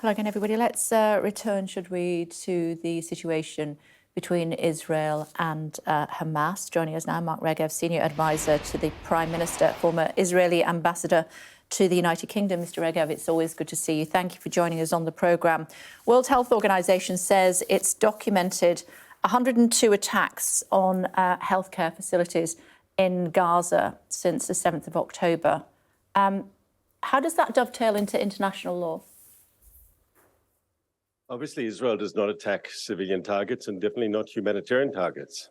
Hello again, everybody. Let's return, should we, to the situation between Israel and Hamas. Joining us now, Mark Regev, Senior Advisor to the Prime Minister, former Israeli Ambassador to the United Kingdom. Mr. Regev, it's always good to see you. Thank you for joining us on the programme. World Health Organization says it's documented 102 attacks on healthcare facilities in Gaza since the 7th of October. How does that dovetail into international law? Obviously, Israel does not attack civilian targets and definitely not humanitarian targets.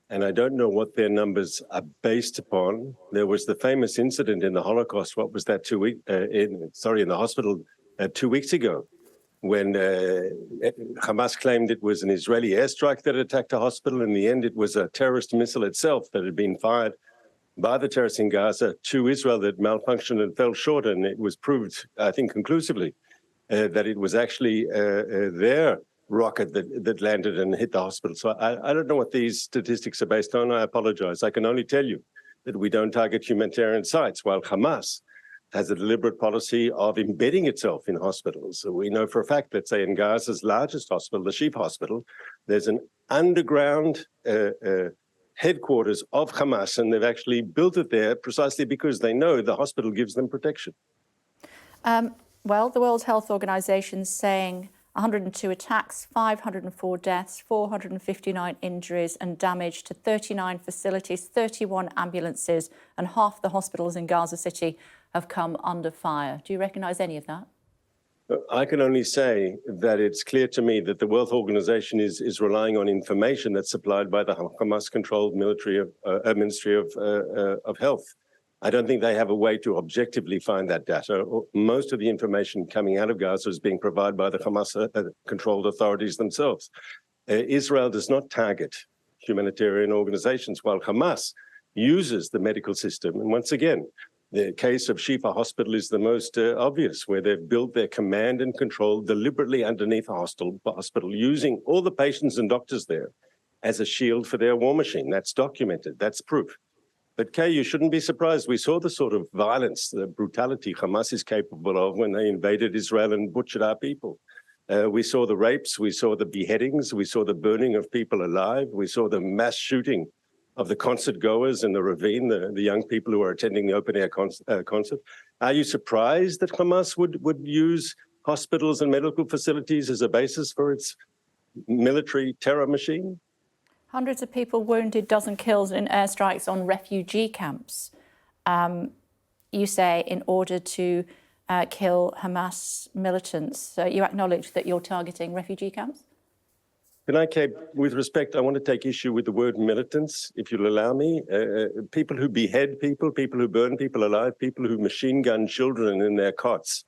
And I don't know what their numbers are based upon. There was the famous incident in the Holocaust. What was that in the hospital 2 weeks ago, when Hamas claimed it was an Israeli airstrike that attacked a hospital. In the end, it was a terrorist missile itself that had been fired by the terrorists in Gaza to Israel that malfunctioned and fell short. And it was proved, I think, conclusively that it was actually their rocket that landed and hit the hospital. So I don't know what these statistics are based on. I apologize. I can only tell you that we don't target humanitarian sites, while Hamas has a deliberate policy of embedding itself in hospitals. So we know for a fact, let's say in Gaza's largest hospital, the Shifa Hospital, there's an underground headquarters of Hamas, and they've actually built it there precisely because they know the hospital gives them protection. Well, the World Health Organization is saying 102 attacks, 504 deaths, 459 injuries and damage to 39 facilities, 31 ambulances, and half the hospitals in Gaza City have come under fire. Do you recognise any of that? I can only say that it's clear to me that the World Organization is relying on information that's supplied by the Hamas-controlled Ministry of Health. I don't think they have a way to objectively find that data. Most of the information coming out of Gaza is being provided by the Hamas-controlled authorities themselves. Israel does not target humanitarian organizations, while Hamas uses the medical system. And once again, the case of Shifa Hospital is the most obvious, where they've built their command and control deliberately underneath a hospital, using all the patients and doctors there as a shield for their war machine. That's documented. That's proof. But Kay, you shouldn't be surprised. We saw the sort of violence, the brutality Hamas is capable of when they invaded Israel and butchered our people. We saw the rapes, we saw the beheadings, we saw the burning of people alive, we saw the mass shooting of the concert goers in the ravine, the young people who were attending the open-air concert. Are you surprised that Hamas would use hospitals and medical facilities as a basis for its military terror machine? Hundreds of people wounded, dozen kills in airstrikes on refugee camps. You say in order to kill Hamas militants. So you acknowledge that you're targeting refugee camps? Can I, Kate, with respect, I want to take issue with the word militants, if you'll allow me. People who behead people, people who burn people alive, people who machine gun children in their cots,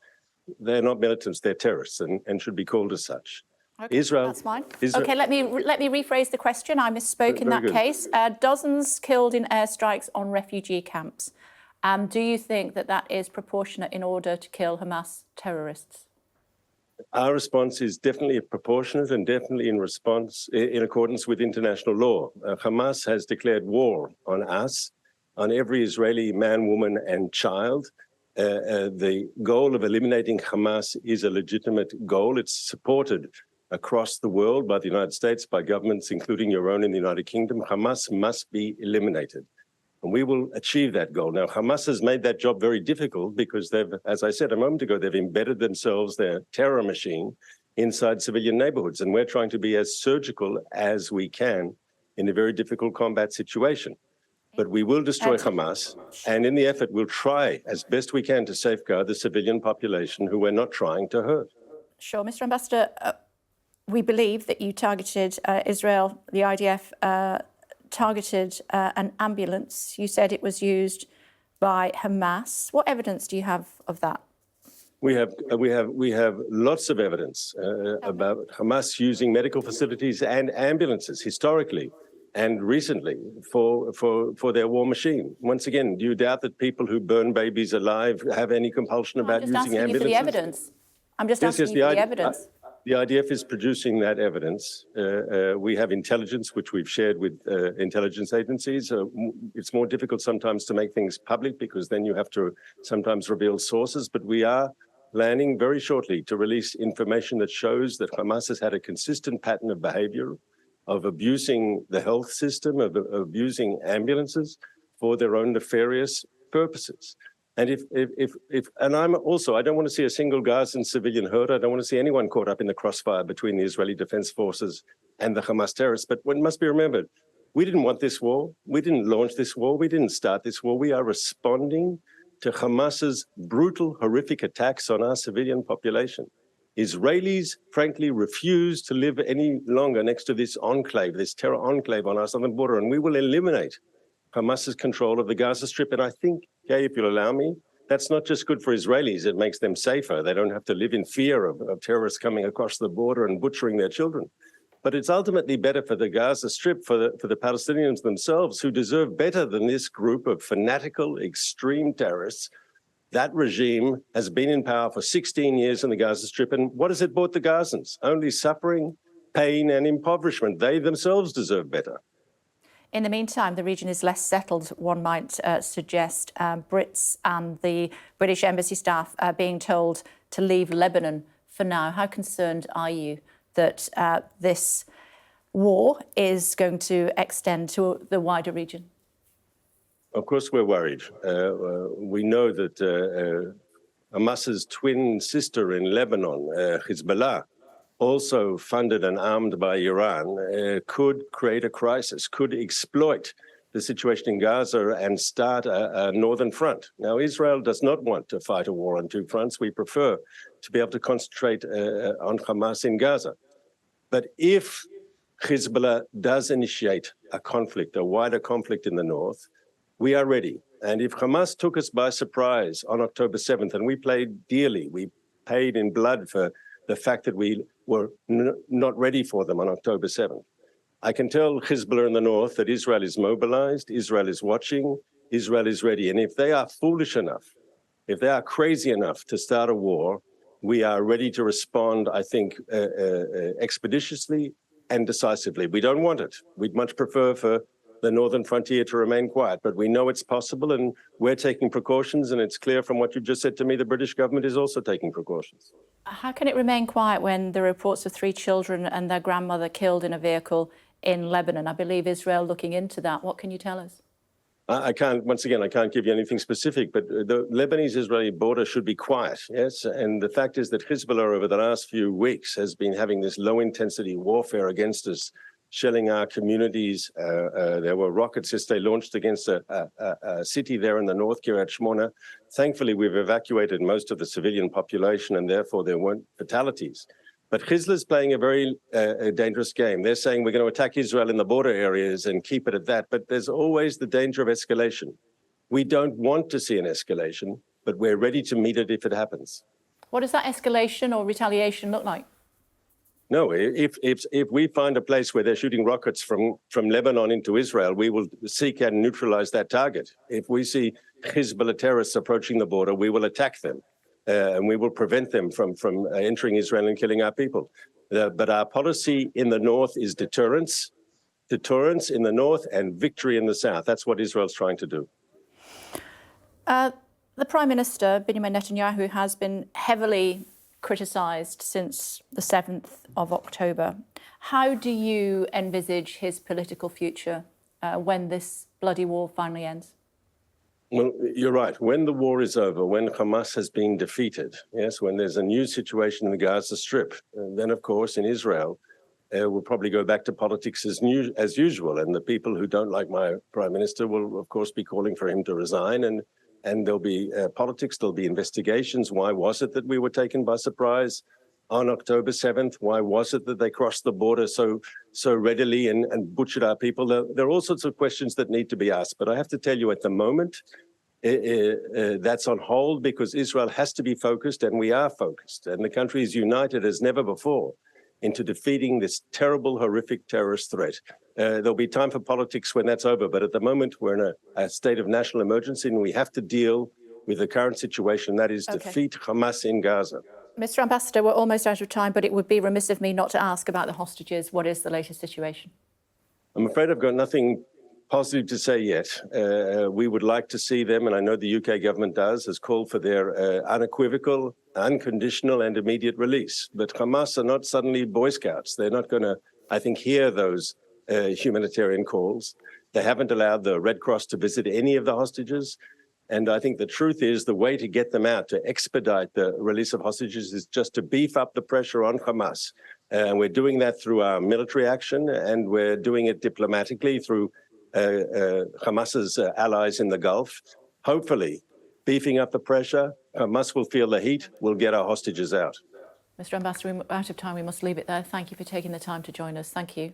they're not militants, they're terrorists and should be called as such. Okay, that's fine. Okay, let me rephrase the question. I misspoke in that case. Dozens killed in airstrikes on refugee camps. Do you think that that is proportionate in order to kill Hamas terrorists? Our response is definitely proportionate and definitely in accordance with international law. Hamas has declared war on us, on every Israeli man, woman, and child. The goal of eliminating Hamas is a legitimate goal. It's supported across the world by the United States, by governments, including your own in the United Kingdom. Hamas must be eliminated. And we will achieve that goal. Now, Hamas has made that job very difficult because they've, as I said a moment ago, they've embedded themselves, their terror machine, inside civilian neighborhoods. And we're trying to be as surgical as we can in a very difficult combat situation. But we will destroy Hamas. And in the effort, we'll try as best we can to safeguard the civilian population who we're not trying to hurt. Sure. Mr. Ambassador, we believe that you targeted Israel, the IDF targeted an ambulance. You said it was used by Hamas. What evidence do you have of that? We have lots of evidence about Hamas using medical facilities and ambulances historically and recently for their war machine. Once again, do you doubt that people who burn babies alive have any compulsion about using ambulances? I'm just asking you for the evidence. I'm just asking you for the evidence. The IDF is producing that evidence. We have intelligence, which we've shared with intelligence agencies. It's more difficult sometimes to make things public because then you have to sometimes reveal sources, but we are planning very shortly to release information that shows that Hamas has had a consistent pattern of behavior, of abusing the health system, of abusing ambulances for their own nefarious purposes. And I don't want to see a single Gazan civilian hurt. I don't want to see anyone caught up in the crossfire between the Israeli Defense Forces and the Hamas terrorists. But what must be remembered, we didn't want this war. We didn't launch this war. We didn't start this war. We are responding to Hamas's brutal, horrific attacks on our civilian population. Israelis, frankly, refuse to live any longer next to this enclave, this terror enclave on our southern border, and we will eliminate Hamas's control of the Gaza Strip. And I think, Kay, if you'll allow me, that's not just good for Israelis. It makes them safer. They don't have to live in fear of terrorists coming across the border and butchering their children. But it's ultimately better for the Gaza Strip, for the Palestinians themselves, who deserve better than this group of fanatical, extreme terrorists. That regime has been in power for 16 years in the Gaza Strip. And what has it brought the Gazans? Only suffering, pain, and impoverishment. They themselves deserve better. In the meantime, the region is less settled, one might suggest. Brits and the British embassy staff are being told to leave Lebanon for now. How concerned are you that this war is going to extend to the wider region? Of course, we're worried. We know that Hamas's twin sister in Lebanon, Hezbollah, also funded and armed by Iran, could create a crisis, could exploit the situation in Gaza and start a northern front. Now, Israel does not want to fight a war on two fronts. We prefer to be able to concentrate on Hamas in Gaza. But if Hezbollah does initiate a conflict, a wider conflict in the north, we are ready. And if Hamas took us by surprise on October 7th, and we played dearly, we paid in blood for the fact that we were not ready for them on October 7th. I can tell Hezbollah in the north that Israel is mobilized, Israel is watching, Israel is ready. And if they are foolish enough, if they are crazy enough to start a war, we are ready to respond, I think, expeditiously and decisively. We don't want it. We'd much prefer for the northern frontier to remain quiet, but we know it's possible and we're taking precautions, and it's clear from what you've just said to me, the British government is also taking precautions. How can it remain quiet when there are reports of 3 children and their grandmother killed in a vehicle in Lebanon? I believe Israel looking into that. What can you tell us? I can't, once again, I can't give you anything specific, but the Lebanese-Israeli border should be quiet, yes? And the fact is that Hezbollah over the last few weeks has been having this low-intensity warfare against us, shelling our communities. There were rockets yesterday launched against a city there in the north, Kiryat Shmona. Thankfully, we've evacuated most of the civilian population, and therefore there weren't fatalities. But Hezbollah's playing a very dangerous game. They're saying we're going to attack Israel in the border areas and keep it at that. But there's always the danger of escalation. We don't want to see an escalation, but we're ready to meet it if it happens. What does that escalation or retaliation look like? No, if we find a place where they're shooting rockets from Lebanon into Israel, we will seek and neutralize that target. If we see Hezbollah terrorists approaching the border, we will attack them. And we will prevent them from entering Israel and killing our people. But our policy in the north is deterrence in the north and victory in the south. That's what Israel's trying to do. The Prime Minister, Benjamin Netanyahu, has been heavily criticised since the 7th of October. How do you envisage his political future when this bloody war finally ends? Well, you're right. When the war is over, when Hamas has been defeated, yes, when there's a new situation in the Gaza Strip, then, of course, in Israel, we'll probably go back to politics as usual. And the people who don't like my prime minister will, of course, be calling for him to resign. And there'll be politics, there'll be investigations. Why was it that we were taken by surprise on October 7th? Why was it that they crossed the border so readily and butchered our people? There are all sorts of questions that need to be asked. But I have to tell you, at the moment, that's on hold because Israel has to be focused, and we are focused. And the country is united as never before into defeating this terrible, horrific terrorist threat. There'll be time for politics when that's over. But at the moment, we're in a state of national emergency, and we have to deal with the current situation. That is defeat Hamas in Gaza. Mr. Ambassador, we're almost out of time, but it would be remiss of me not to ask about the hostages. What is the latest situation? I'm afraid I've got nothing positive to say yet. We would like to see them, and I know the UK government has called for their unequivocal, unconditional and immediate release. But Hamas are not suddenly Boy Scouts. They're not going to, I think, hear those humanitarian calls. They haven't allowed the Red Cross to visit any of the hostages. And I think the truth is the way to get them out, to expedite the release of hostages, is just to beef up the pressure on Hamas. And we're doing that through our military action, and we're doing it diplomatically through Hamas's allies in the Gulf. Hopefully, beefing up the pressure, Hamas will feel the heat, we'll get our hostages out. Mr. Ambassador, we're out of time. We must leave it there. Thank you for taking the time to join us. Thank you.